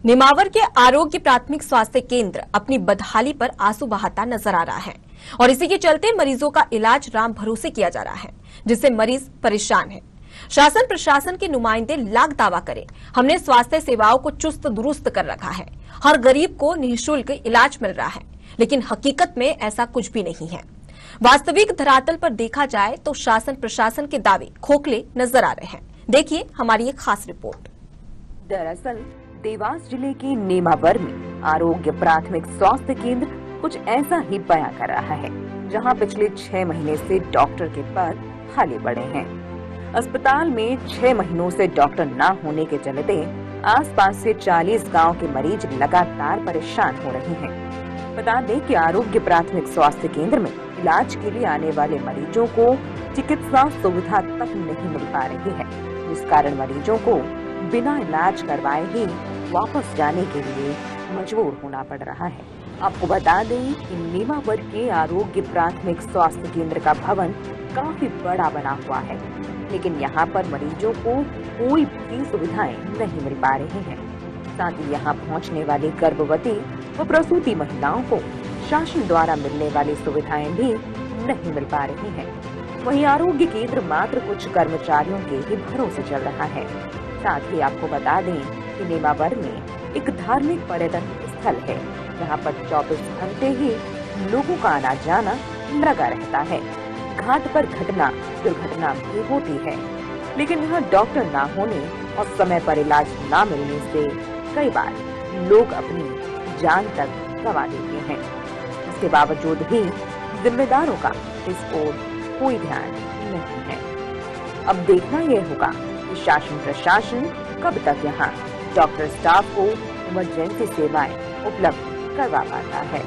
नेमावर के आरोग्य प्राथमिक स्वास्थ्य केंद्र अपनी बदहाली पर आंसू बहाता नजर आ रहा है और इसी के चलते मरीजों का इलाज राम भरोसे किया जा रहा है, जिससे मरीज परेशान है। शासन प्रशासन के नुमाइंदे लाख दावा करें, हमने स्वास्थ्य सेवाओं को चुस्त दुरुस्त कर रखा है, हर गरीब को निःशुल्क इलाज मिल रहा है, लेकिन हकीकत में ऐसा कुछ भी नहीं है। वास्तविक धरातल पर देखा जाए तो शासन प्रशासन के दावे खोखले नजर आ रहे हैं। देखिए हमारी एक खास रिपोर्ट। दरअसल देवास जिले के नेमावर में आरोग्य प्राथमिक स्वास्थ्य केंद्र कुछ ऐसा ही बयां कर रहा है, जहां पिछले 6 महीने से डॉक्टर के पद खाली पड़े हैं। अस्पताल में 6 महीनों से डॉक्टर न होने के चलते आसपास से 40 गांव के मरीज लगातार परेशान हो रहे हैं। बता दें कि आरोग्य प्राथमिक स्वास्थ्य केंद्र में इलाज के लिए आने वाले मरीजों को चिकित्सा सुविधा तक नहीं मिल पा रही है, जिस कारण मरीजों को बिना इलाज करवाए ही वापस जाने के लिए मजबूर होना पड़ रहा है। आपको बता दें कि नेमावर के आरोग्य प्राथमिक स्वास्थ्य केंद्र का भवन काफी बड़ा बना हुआ है, लेकिन यहाँ पर मरीजों को कोई भी सुविधाएं नहीं मिल पा रही हैं। साथ ही यहाँ पहुँचने वाली गर्भवती व प्रसूति महिलाओं को शासन द्वारा मिलने वाली सुविधाएं भी नहीं मिल पा रही हैं। वहीं आरोग्य केंद्र मात्र कुछ कर्मचारियों के ही भरोसे चल रहा है। साथ ही आपको बता दें कि नेमावर में एक धार्मिक पर्यटन स्थल है, जहां पर 24 घंटे ही लोगों का आना जाना लगा रहता है। घाट पर दुर्घटना भी होती है, लेकिन यहाँ डॉक्टर ना होने और समय पर इलाज ना मिलने से कई बार लोग अपनी जान तक गंवा देते हैं। इसके बावजूद भी जिम्मेदारों का इस ओर कोई ध्यान नहीं है। अब देखना यह होगा कि शासन प्रशासन कब तक यहाँ डॉक्टर स्टाफ को इमरजेंसी सेवाएं उपलब्ध करवा पाता है।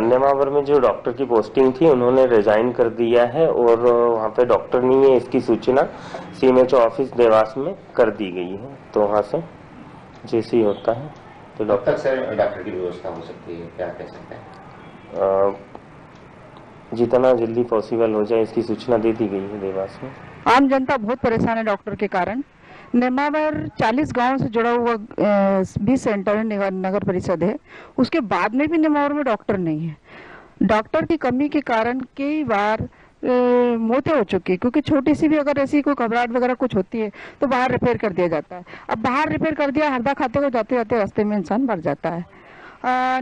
नेमावर में जो डॉक्टर की पोस्टिंग थी उन्होंने रिजाइन कर दिया है और वहाँ पे डॉक्टर नहीं है, इसकी सूचना CMHO ऑफिस देवास में कर दी गई है। तो वहाँ से जैसे ही होता है तो डॉक्टर से डॉक्टर की व्यवस्था हो सकती है, क्या कह सकते हैं? जितना जल्दी पॉसिबल हो जाए इसकी सूचना दे दी गई है देवास में। आम जनता बहुत परेशान है डॉक्टर के कारण। नेमावर 40 गांव से जुड़ा हुआ 20 सेंटर है, नगर परिषद है, उसके बाद में भी नेमावर में डॉक्टर नहीं है। डॉक्टर की कमी के कारण कई बार मौतें हो चुकी है, क्योंकि छोटी सी भी अगर ऐसी कोई घबराहट वगैरह कुछ होती है तो बाहर रिपेयर कर दिया जाता है। अब बाहर रिपेयर कर दिया, हरदा खाते को जाते जाते रास्ते में इंसान मर जाता है।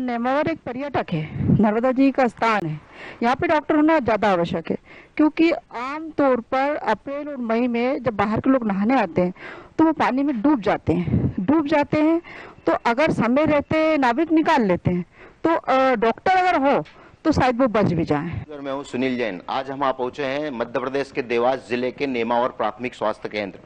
नेमावर एक पर्यटक है, नर्मदा जी का स्थान है, यहाँ पे डॉक्टर होना ज़्यादा आवश्यक है, क्योंकि आम तौर पर अप्रैल और मई में जब बाहर के लोग नहाने आते हैं तो वो पानी में डूब जाते हैं। तो अगर समय रहते नाविक निकाल लेते हैं तो डॉक्टर अगर हो तो शायद वो बच भी जाए। मैं हूँ सुनील जैन। आज हम यहाँ पहुँचे हैं मध्य प्रदेश के देवास जिले के नेमावर प्राथमिक स्वास्थ्य केंद्र,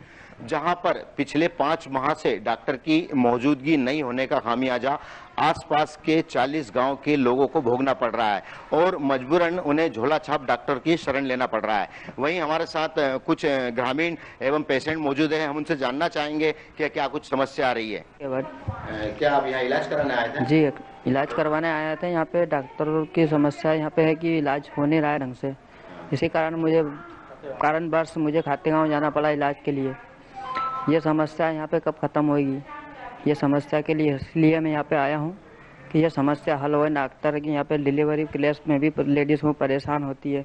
जहां पर पिछले 5 माह से डॉक्टर की मौजूदगी नहीं होने का खामियाजा आसपास के 40 गांव के लोगों को भोगना पड़ रहा है और मजबूरन उन्हें झोला छाप डॉक्टर की शरण लेना पड़ रहा है। वहीं हमारे साथ कुछ ग्रामीण एवं पेशेंट मौजूद हैं, हम उनसे जानना चाहेंगे कि क्या कुछ समस्या आ रही है। क्या आप यहाँ इलाज कराने आए थे? जी, इलाज करवाने आए थे। यहाँ पे डॉक्टर की समस्या यहाँ पे है कि इलाज हो नहीं रहा है ढंग से। इसी कारणवश मुझे खाते गाँव जाना पड़ा इलाज के लिए। ये समस्या यहाँ पे कब ख़त्म होगी, ये समस्या के लिए इसलिए मैं यहाँ पे आया हूँ कि ये समस्या हल हो। डॉक्टर की यहाँ पे डिलीवरी प्लेस में भी लेडीज़ को परेशान होती है,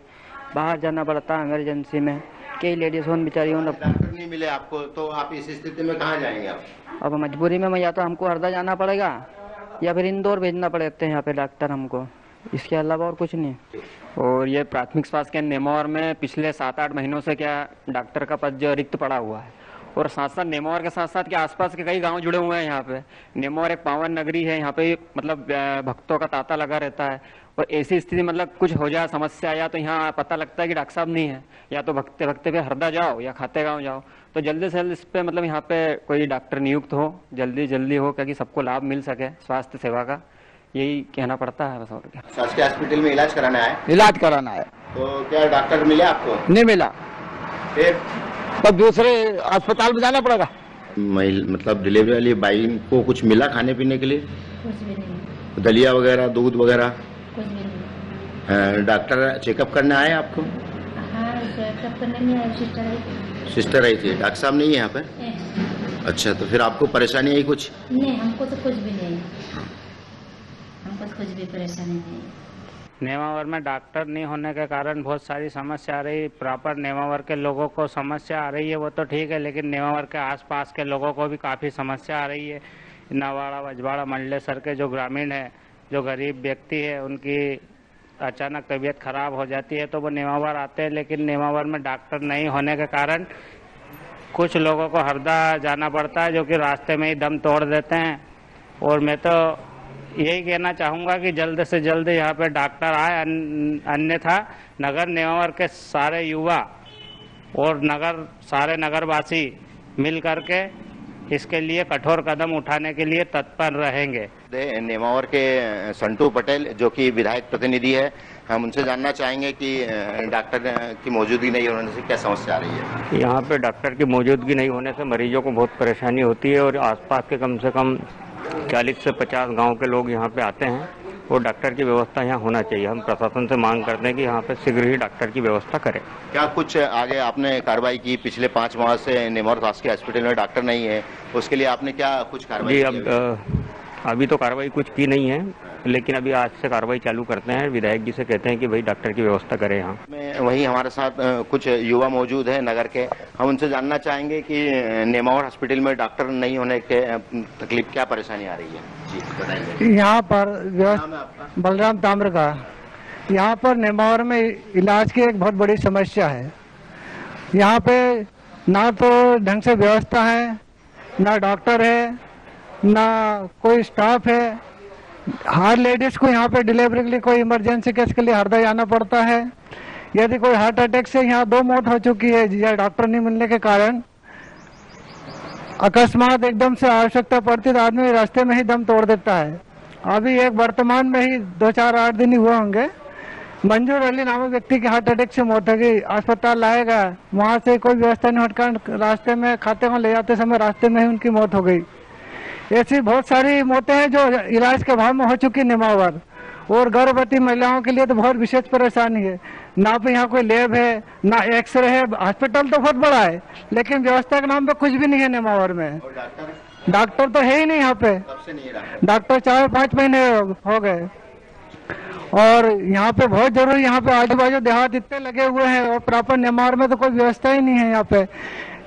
बाहर जाना पड़ता है इमरजेंसी में। कई लेडीज़ हो बेचारियों डॉक्टर नहीं मिले आपको, तो आप इस स्थिति में कहाँ जाएंगे आप? अब मजबूरी में या तो हमको हरदा जाना पड़ेगा या फिर इंदौर भेजना पड़ते हैं यहाँ पे डॉक्टर हमको, इसके अलावा और कुछ नहीं। और ये प्राथमिक स्वास्थ्य केंद्र नेमावर में पिछले 7-8 महीनों से क्या डॉक्टर का पद जो रिक्त पड़ा हुआ है, और साथ साथ नेमावर के साथ साथ के आसपास के कई गांव जुड़े हुए हैं। यहाँ पे नेमावर एक पावन नगरी है, यहाँ पे मतलब भक्तों का तांता लगा रहता है। और ऐसी स्थिति मतलब कुछ हो जाए समस्या, या तो यहाँ पता लगता है कि डॉक्टर साहब नहीं है, या तो भगते भगते पे हरदा जाओ या खाते गाँव जाओ। तो जल्दी से जल्दी इस पे मतलब यहाँ पे कोई डॉक्टर नियुक्त हो, जल्दी हो, ताकि सबको लाभ मिल सके स्वास्थ्य सेवा का, यही कहना पड़ता है बस। और क्या शासकीय हॉस्पिटल में इलाज कराना है? इलाज कराना है। तो क्या डॉक्टर मिले आपको? नहीं मिला, फिर तब दूसरे अस्पताल में जाना पड़ेगा। मतलब डिलीवरी वाली बाई को कुछ मिला खाने पीने के लिए? कुछ भी नहीं। दलिया वगैरह, दूध वगैरह? कुछ भी नहीं। डॉक्टर चेकअप करने आए आपको? हाँ, चेकअप करने में सिस्टर आई थी। सिस्टर आई थी, डॉक्टर साहब नहीं है यहाँ पे? अच्छा, तो फिर आपको परेशानी आई कुछ? नहीं, हमको तो कुछ भी नहीं, हमको तो कुछ भी परेशानी नहीं। नेमावर में डॉक्टर नहीं होने के कारण बहुत सारी समस्या आ रही। प्रॉपर नेमावर के लोगों को समस्या आ रही है वो तो ठीक है, लेकिन नेमावर के आसपास के लोगों को भी काफ़ी समस्या आ रही है। नवाड़ा, बजवाड़ा, मंडलेसर के जो ग्रामीण है, जो गरीब व्यक्ति है, उनकी अचानक तबीयत खराब हो जाती है तो वो नेमावर आते हैं, लेकिन नेमावर में डॉक्टर नहीं होने के कारण कुछ लोगों को हरदा जाना पड़ता है, जो कि रास्ते में ही दम तोड़ देते हैं। और मैं तो यही कहना चाहूँगा कि जल्द से जल्द यहाँ पे डॉक्टर आए, अन्यथा नगर नेमावर के सारे युवा और सारे नगरवासी मिल करके इसके लिए कठोर कदम उठाने के लिए तत्पर रहेंगे। नेमावर के संटू पटेल जो कि विधायक प्रतिनिधि है, हम उनसे जानना चाहेंगे कि डॉक्टर की मौजूदगी नहीं होने से क्या समस्या आ रही है। यहाँ पे डॉक्टर की मौजूदगी नहीं होने से मरीजों को बहुत परेशानी होती है और आसपास के कम से कम 40 से 50 गांव के लोग यहाँ पे आते हैं और डॉक्टर की व्यवस्था यहाँ होना चाहिए। हम प्रशासन से मांग करते हैं कि यहाँ पे शीघ्र ही डॉक्टर की व्यवस्था करें। क्या कुछ आगे आपने कार्रवाई की? पिछले 5 माह से नेमावर शासकीय हॉस्पिटल में डॉक्टर नहीं है, उसके लिए आपने क्या कुछ कार्रवाई की? अभी तो कार्रवाई कुछ की नहीं है, लेकिन अभी आज से कार्रवाई चालू करते हैं। विधायक जी से कहते हैं कि भाई डॉक्टर की व्यवस्था करें यहाँ। वहीं हमारे साथ कुछ युवा मौजूद हैं नगर के, हम उनसे जानना चाहेंगे कि नेमावर हॉस्पिटल में डॉक्टर नहीं होने के तकलीफ क्या परेशानी आ रही है। जी बताएंगे। यहाँ पर बलराम ताम्र का यहाँ पर नेमावर में इलाज की एक बहुत बड़ी समस्या है। यहाँ पे ना तो ढंग से व्यवस्था है, ना डॉक्टर है, ना कोई स्टाफ है। हर लेडीज को यहाँ पे डिलीवरी के लिए, कोई इमरजेंसी केस के लिए हरदा जाना पड़ता है। यदि कोई हार्ट अटैक से यहाँ 2 मौत हो चुकी है या डॉक्टर नहीं मिलने के कारण। अकस्मात एकदम से आवश्यकता पड़ती तो आदमी रास्ते में ही दम तोड़ देता है। अभी एक वर्तमान में ही 2-4-8 दिन ही हुए होंगे, मंजूर अली नामक व्यक्ति की हार्ट अटैक से मौत हो गई। अस्पताल लाया गया, वहाँ से कोई व्यवस्था नहीं हटकर रास्ते में खाते में ले जाते समय रास्ते में ही उनकी मौत हो गई। ऐसी बहुत सारी मौतें हैं जो इलाज के अभाव में हो चुकी नेमावर। और गर्भवती महिलाओं के लिए तो बहुत विशेष परेशानी है। ना तो यहाँ कोई लैब है, ना एक्सरे है। हॉस्पिटल तो बहुत बड़ा है, लेकिन व्यवस्था के नाम पे कुछ भी नहीं है नेमावर में। डॉक्टर तो है ही नहीं यहाँ पे। डॉक्टर 4-5 महीने हो गए। और यहाँ पे बहुत जरूरी, यहाँ पे आजू बाजू देहात इतने लगे हुए हैं और प्रॉपर नेमावर में तो कोई व्यवस्था ही नहीं है। यहाँ पे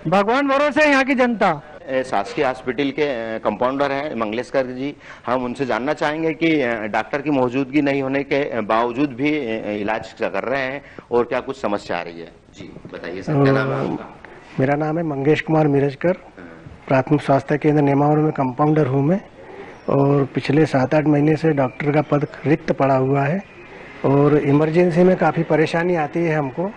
भगवान भरोसे है यहाँ की जनता। शासकीय हॉस्पिटल के कंपाउंडर हैं मंगलेशकर जी, हम उनसे जानना चाहेंगे कि डॉक्टर की मौजूदगी नहीं होने के बावजूद भी इलाज कर रहे हैं और क्या कुछ समस्या आ रही है। जी बताइए सर, क्या नाम है आपका? मेरा नाम है मंगेश कुमार मिरजकर, प्राथमिक स्वास्थ्य केंद्र नेमावर में कंपाउंडर हूँ मैं। और पिछले 7-8 महीने से डॉक्टर का पद रिक्त पड़ा हुआ है और इमरजेंसी में काफ़ी परेशानी आती है हमको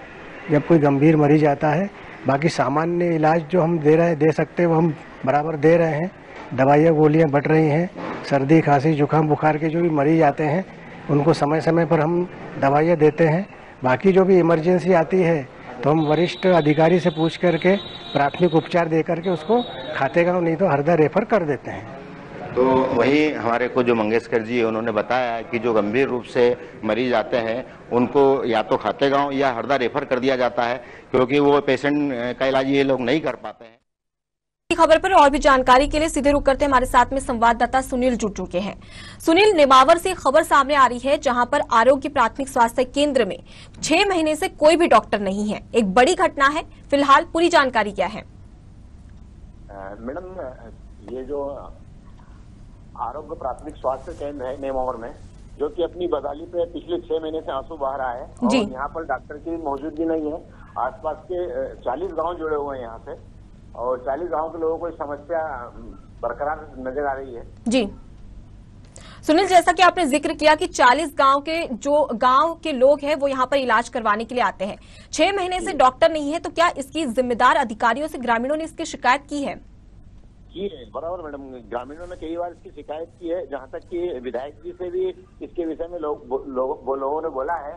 जब कोई गंभीर मरीज आता है। बाकी सामान्य इलाज जो हम दे सकते हैं वो हम बराबर दे रहे हैं। दवाइयाँ गोलियाँ बट रही हैं। सर्दी खांसी जुकाम बुखार के जो भी मरीज आते हैं उनको समय समय पर हम दवाइयाँ देते हैं। बाकी जो भी इमरजेंसी आती है तो हम वरिष्ठ अधिकारी से पूछ करके प्राथमिक उपचार दे करके उसको खातेगांव नहीं तो हरदा रेफर कर देते हैं। तो वही हमारे को जो मंगेशकर जी उन्होंने बताया कि जो गंभीर रूप से मरीज आते हैं उनको या तो खातेगांव या हरदा रेफर कर दिया जाता है, क्योंकि वो पेशेंट का इलाज ये लोग नहीं कर पाते हैं। खबर पर और भी जानकारी के लिए सीधे रुक करते हमारे साथ में संवाददाता सुनील जुड़ चुके हैं। सुनील, नेमावर से खबर सामने आ रही है जहां पर आरोग्य प्राथमिक स्वास्थ्य केंद्र में 6 महीने से कोई भी डॉक्टर नहीं है। एक बड़ी घटना है, फिलहाल पूरी जानकारी क्या है? मैडम, ये जो आरोग्य प्राथमिक स्वास्थ्य केंद्र है नेमावर में, जो कि अपनी बदहाली पे पिछले 6 महीने से आंसू बहा रहा है और यहाँ पर डॉक्टर की मौजूदगी नहीं है। आसपास के 40 गांव जुड़े हुए हैं यहाँ से और 40 गांव के लोगों को समस्या बरकरार नजर आ रही है। जी सुनील, जैसा कि आपने जिक्र किया कि 40 गांव के जो गांव के लोग हैं वो यहाँ पर इलाज करवाने के लिए आते हैं। 6 महीने से डॉक्टर नहीं है, तो क्या इसकी जिम्मेदार अधिकारियों से ग्रामीणों ने इसकी शिकायत की है? की है, बराबर मैडम। ग्रामीणों ने कई बार इसकी शिकायत की है, जहाँ तक कि विधायक जी से भी इसके विषय में लोगों ने बोला है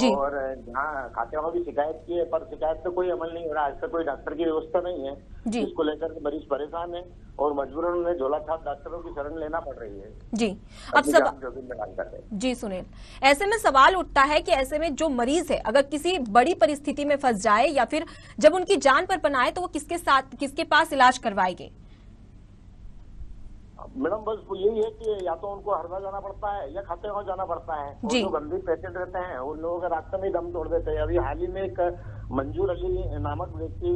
और जहाँ खातेगांव भी शिकायत की है, पर शिकायत पे कोई अमल नहीं हो रहा। आज तक कोई डॉक्टर की व्यवस्था नहीं है, इसको लेकर के मरीज परेशान है और मजबूरन उन्हें झोला छाप डॉक्टरों की शरण लेना पड़ रही है। जी जी सुनील, ऐसे में सवाल उठता है कि ऐसे में जो मरीज है अगर किसी बड़ी परिस्थिति में फंस जाए या फिर जब उनकी जान पर पनाए तो वो किसके पास इलाज करवाएंगे? मैडम बस वो यही है कि या तो उनको हरदा जाना पड़ता है या खातेगांव जाना पड़ता है। और जो गंभीर पेशेंट रहते हैं उन लोगों के रास्ते में ही दम तोड़ देते हैं। अभी हाल ही में एक मंजूर अली नामक व्यक्ति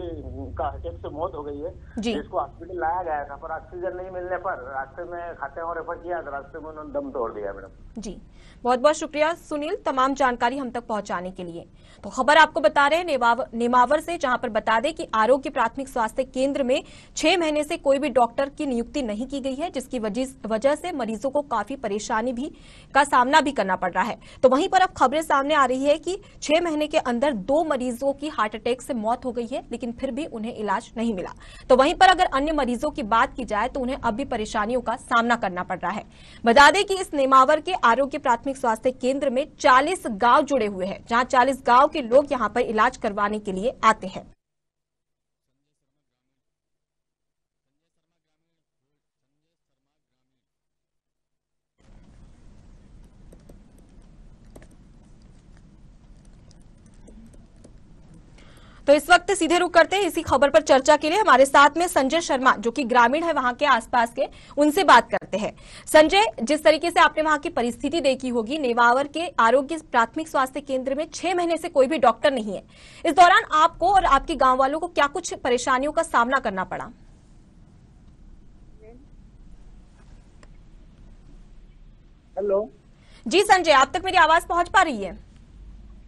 का अटैक से मौत हो गई है, जिसको हॉस्पिटल लाया गया था, पर ऑक्सीजन नहीं मिलने पर रास्ते में खातेगांव रेफर किया, रास्ते में उन्होंने दम तोड़ दिया। मैडम जी बहुत बहुत शुक्रिया सुनील, तमाम जानकारी हम तक पहुंचाने के लिए। तो खबर आपको बता रहे हैं नेमावर से, जहां पर बता दें कि आरोग्य प्राथमिक स्वास्थ्य केंद्र में 6 महीने से कोई भी डॉक्टर की नियुक्ति नहीं की गई है, जिसकी वजह से मरीजों को काफी परेशानी का सामना भी करना पड़ रहा है। तो वहीं पर अब खबरें सामने आ रही है कि 6 महीने के अंदर 2 मरीजों की हार्ट अटैक से मौत हो गई है, लेकिन फिर भी उन्हें इलाज नहीं मिला। तो वहीं पर अगर अन्य मरीजों की बात की जाए तो उन्हें अब भी परेशानियों का सामना करना पड़ रहा है। बता दें कि इस नेमावर के आरोग्य प्राथमिक स्वास्थ्य केंद्र में 40 गांव जुड़े हुए हैं, जहां 40 गांव के लोग यहां पर इलाज करवाने के लिए आते हैं। तो इस वक्त सीधे रुक करते हैं इसी खबर पर चर्चा के लिए। हमारे साथ में संजय शर्मा, जो कि ग्रामीण है वहां के आसपास के, उनसे बात करते हैं। संजय, जिस तरीके से आपने वहां की परिस्थिति देखी होगी, नेमावर के आरोग्य प्राथमिक स्वास्थ्य केंद्र में 6 महीने से कोई भी डॉक्टर नहीं है, इस दौरान आपको और आपके गांव वालों को क्या कुछ परेशानियों का सामना करना पड़ा? हेलो जी संजय, आप तक मेरी आवाज पहुंच पा रही है?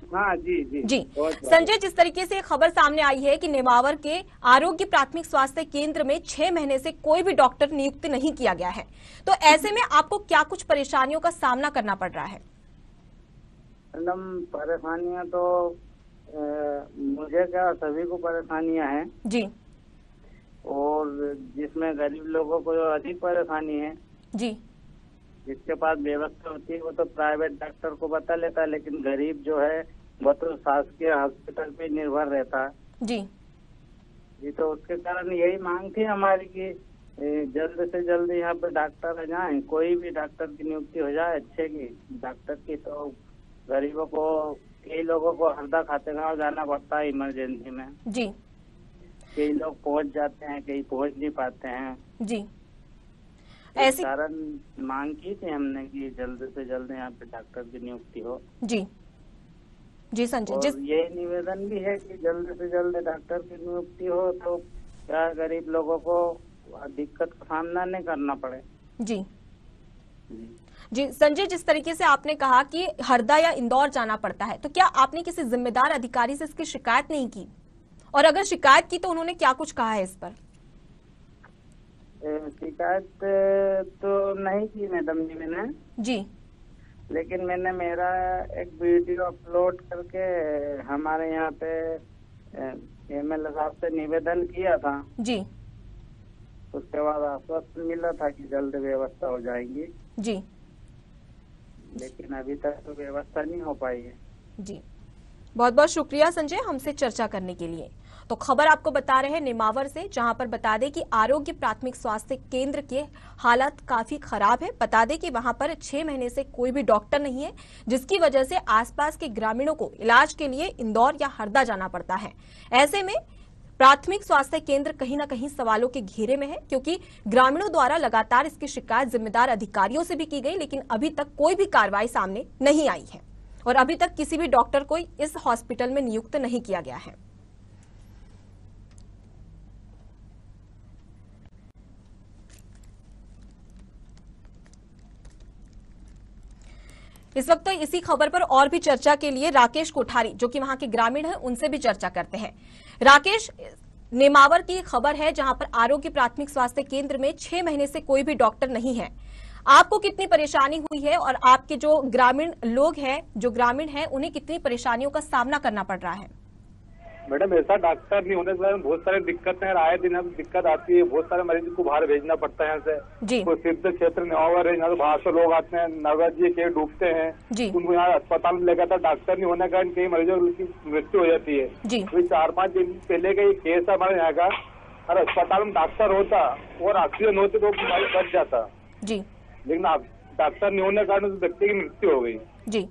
हाँ जी जी जी संजय, जिस तरीके से खबर सामने आई है कि नेमावर के आरोग्य प्राथमिक स्वास्थ्य केंद्र में 6 महीने से कोई भी डॉक्टर नियुक्त नहीं किया गया है, तो ऐसे में आपको क्या कुछ परेशानियों का सामना करना पड़ रहा है? मैडम परेशानियां तो मुझे क्या, सभी को परेशानियां हैं जी, और जिसमें गरीब लोगों को जो अधिक परेशानी है जी, जिसके पास व्यवस्था होती है वो तो प्राइवेट डॉक्टर को बता लेता है, लेकिन गरीब जो है वो तो शासकीय हॉस्पिटल पे निर्भर रहता है जी। जी, तो उसके कारण यही मांग थी हमारी कि जल्द से जल्द यहाँ पे डॉक्टर आ जाए, कोई भी डॉक्टर की नियुक्ति हो जाए अच्छे की डॉक्टर की। तो गरीबों को, कई लोगों को हरदा खातेगांव जाना पड़ता है इमरजेंसी में जी, कई लोग पहुँच जाते हैं, कई पहुँच नहीं पाते हैं जी। ऐसी कारण मांग की थी हमने कि जल्द से जल्द यहाँ पे डॉक्टर की नियुक्ति हो। जी जी संजय, और ये निवेदन भी है कि जल्द से जल्द डॉक्टर की नियुक्ति हो तो क्या गरीब लोगों को दिक्कत का सामना नहीं करना पड़े। जी जी संजय, जिस तरीके से आपने कहा कि हरदा या इंदौर जाना पड़ता है, तो क्या आपने किसी जिम्मेदार अधिकारी से इसकी शिकायत नहीं की? और अगर शिकायत की तो उन्होंने क्या कुछ कहा है इस पर? शिकायत तो नहीं की मैडम जी मैंने जी, लेकिन मैंने मेरा एक वीडियो अपलोड करके हमारे यहाँ पे एमएलए साहब से निवेदन किया था जी। उसके बाद आश्वासन मिला था कि जल्द व्यवस्था हो जाएगी जी, लेकिन अभी तक तो व्यवस्था नहीं हो पाई है जी। बहुत बहुत शुक्रिया संजय हमसे चर्चा करने के लिए। तो खबर आपको बता रहे हैं नेमावर से, जहां पर बता दें कि आरोग्य प्राथमिक स्वास्थ्य केंद्र के हालत काफी खराब है। बता दें कि वहां पर 6 महीने से कोई भी डॉक्टर नहीं है, जिसकी वजह से आसपास के ग्रामीणों को इलाज के लिए इंदौर या हरदा जाना पड़ता है। ऐसे में प्राथमिक स्वास्थ्य केंद्र कहीं ना कहीं सवालों के घेरे में है, क्योंकि ग्रामीणों द्वारा लगातार इसकी शिकायत जिम्मेदार अधिकारियों से भी की गई, लेकिन अभी तक कोई भी कार्रवाई सामने नहीं आई है और अभी तक किसी भी डॉक्टर को इस हॉस्पिटल में नियुक्त नहीं किया गया है। इस वक्त तो इसी खबर पर और भी चर्चा के लिए राकेश कोठारी, जो कि वहां के ग्रामीण हैं, उनसे भी चर्चा करते हैं। राकेश, नेमावर की खबर है जहां पर आरोग्य प्राथमिक स्वास्थ्य केंद्र में 6 महीने से कोई भी डॉक्टर नहीं है। आपको कितनी परेशानी हुई है और आपके जो ग्रामीण लोग हैं, जो ग्रामीण हैं, उन्हें कितनी परेशानियों का सामना करना पड़ रहा है? मैडम, ऐसा डॉक्टर नहीं होने से बहुत सारी दिक्कतें हैं, आए दिन दिक्कत आती है। बहुत सारे मरीज को बाहर भेजना पड़ता है यहाँ से जी। तो सिद्ध क्षेत्र नेमावर है, यहाँ तो बाहर से लोग आते हैं, नवराज जी के डूबते हैं जी। उनको यहाँ अस्पताल में ले गया था, डॉक्टर नहीं होने के कारण कई मरीजों की मृत्यु हो जाती है जी। तो 4-5 दिन पहले का ये केस है हमारे यहाँ का, और अस्पताल में डॉक्टर होता और ऑक्सीजन होते तो बीमारी बच जाता जी, लेकिन डॉक्टर नहीं होने के कारण उस व्यक्ति की मृत्यु हो गई जी।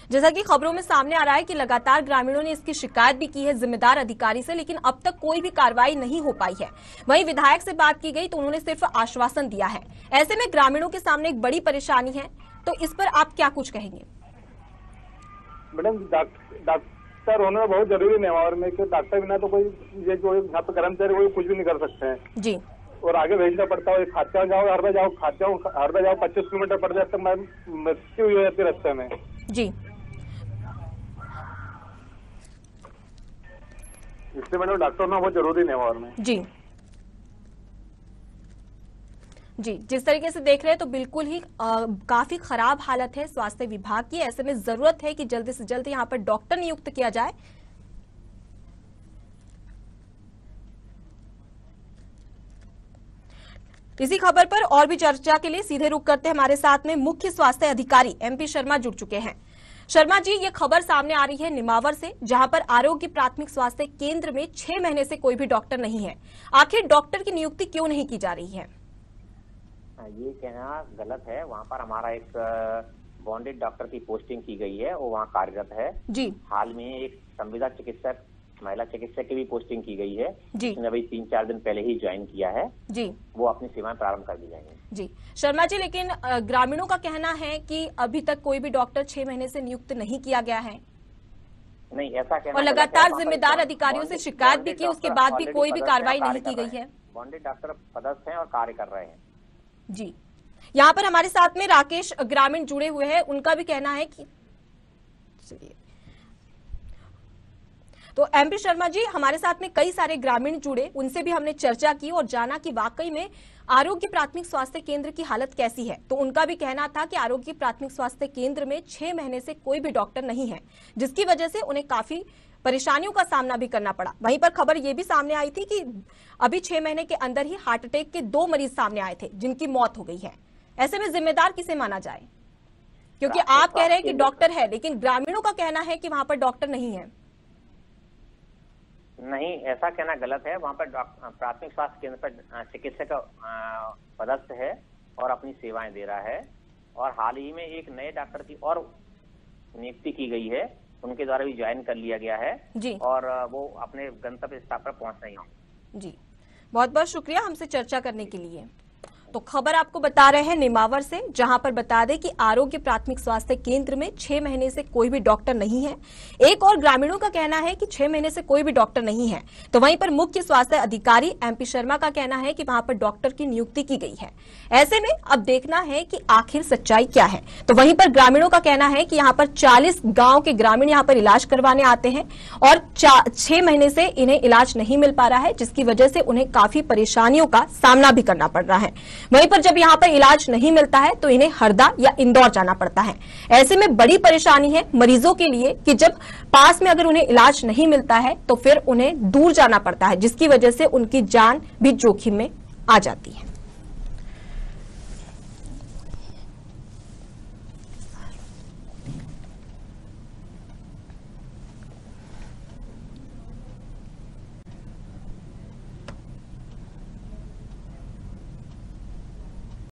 जैसा कि खबरों में सामने आ रहा है कि लगातार ग्रामीणों ने इसकी शिकायत भी की है जिम्मेदार अधिकारी से, लेकिन अब तक कोई भी कार्रवाई नहीं हो पाई है। वहीं विधायक से बात की गई तो उन्होंने सिर्फ आश्वासन दिया है। ऐसे में ग्रामीणों के सामने एक बड़ी परेशानी है, तो इस पर आप क्या कुछ कहेंगे? मैडम, डॉक्टर होना बहुत जरूरी है नेमावर में, कि डॉक्टर बिना तो कोई ये जो यहाँ पे कर्मचारी वो कुछ भी नहीं कर सकते हैं जी। और आगे भेजना पड़ता है। खाते जाओ, हर बार जाओ, 25 किलोमीटर पड़ जाते, मृत्यु हो जाती है रास्ते में जी। इसलिए मैडम डॉक्टर होना बहुत जरूरी है नेमावर में जी। जी, जिस तरीके से देख रहे हैं तो बिल्कुल ही काफी खराब हालत है स्वास्थ्य विभाग की। ऐसे में जरूरत है कि जल्दी से जल्द यहाँ पर डॉक्टर नियुक्त किया जाए। इसी खबर पर और भी चर्चा के लिए सीधे रुख करते हैं, हमारे साथ में मुख्य स्वास्थ्य अधिकारी MP शर्मा जुड़ चुके हैं। शर्मा जी, ये खबर सामने आ रही है नेमावर से, जहां पर आरोग्य प्राथमिक स्वास्थ्य केंद्र में 6 महीने से कोई भी डॉक्टर नहीं है। आखिर डॉक्टर की नियुक्ति क्यों नहीं की जा रही है? ये कहना गलत है। वहाँ पर हमारा एक बॉन्डेड डॉक्टर की पोस्टिंग की गई है, वो वहाँ कार्यरत है जी। हाल में एक संविदा चिकित्सक, महिला चिकित्सक की भी पोस्टिंग की गई है, जिसने अभी 3-4 दिन पहले ही ज्वाइन किया है जी। वो अपनी सेवाएं प्रारंभ कर दी जाएंगी जी। शर्मा जी, लेकिन ग्रामीणों का कहना है कि अभी तक कोई भी डॉक्टर 6 महीने से नियुक्त नहीं किया गया है। नहीं, ऐसा कहना और लगातार जिम्मेदार अधिकारियों से शिकायत भी की, उसके बाद भी कोई भी कार्रवाई नहीं की गई है। बॉन्डेड डॉक्टर पदस्थ हैं और कार्य कर रहे हैं जी। यहाँ पर हमारे साथ में राकेश ग्रामीण जुड़े हुए हैं, उनका भी कहना है कि चलिए तो MP शर्मा जी, हमारे साथ में कई सारे ग्रामीण जुड़े, उनसे भी हमने चर्चा की और जाना कि वाकई में आरोग्य प्राथमिक स्वास्थ्य केंद्र की हालत कैसी है। तो उनका भी कहना था कि आरोग्य प्राथमिक स्वास्थ्य केंद्र में 6 महीने से कोई भी डॉक्टर नहीं है, जिसकी वजह से उन्हें काफी परेशानियों का सामना भी करना पड़ा। वहीं पर खबर यह भी सामने आई थी कि अभी 6 महीने के अंदर ही हार्ट अटैक के 2 मरीज सामने आए थे, जिनकी मौत हो गई है। ऐसे में जिम्मेदार किसे माना जाए? क्योंकि आप कह रहे हैं कि डॉक्टर है, लेकिन ग्रामीणों का कहना है कि वहां पर डॉक्टर नहीं है। नहीं, ऐसा कहना गलत है। वहाँ पर प्राथमिक स्वास्थ्य केंद्र पर चिकित्सक पदस्थ है और अपनी सेवाएं दे रहा है, और हाल ही में एक नए डॉक्टर की और नियुक्ति की गई है, उनके द्वारा भी ज्वाइन कर लिया गया है जी। और वो अपने गंतव्य स्थान पर पहुंच रही होंगे जी। बहुत बहुत शुक्रिया हमसे चर्चा करने के लिए। तो खबर आपको बता रहे हैं नेमावर से, जहां पर बता दें कि आरोग्य प्राथमिक स्वास्थ्य केंद्र में 6 महीने से कोई भी डॉक्टर नहीं है। एक और ग्रामीणों का कहना है कि 6 महीने से कोई भी डॉक्टर नहीं है, तो वहीं पर मुख्य स्वास्थ्य अधिकारी MP शर्मा का कहना है कि वहां पर डॉक्टर की नियुक्ति की गई है। ऐसे में अब देखना है कि आखिर सच्चाई क्या है। तो वहीं पर ग्रामीणों का कहना है कि यहाँ पर 40 गाँव के ग्रामीण यहाँ पर इलाज करवाने आते हैं और 6 महीने से इन्हें इलाज नहीं मिल पा रहा है, जिसकी वजह से उन्हें काफी परेशानियों का सामना भी करना पड़ रहा है। वहीं पर जब यहाँ पर इलाज नहीं मिलता है तो इन्हें हरदा या इंदौर जाना पड़ता है। ऐसे में बड़ी परेशानी है मरीजों के लिए कि जब पास में अगर उन्हें इलाज नहीं मिलता है तो फिर उन्हें दूर जाना पड़ता है, जिसकी वजह से उनकी जान भी जोखिम में आ जाती है।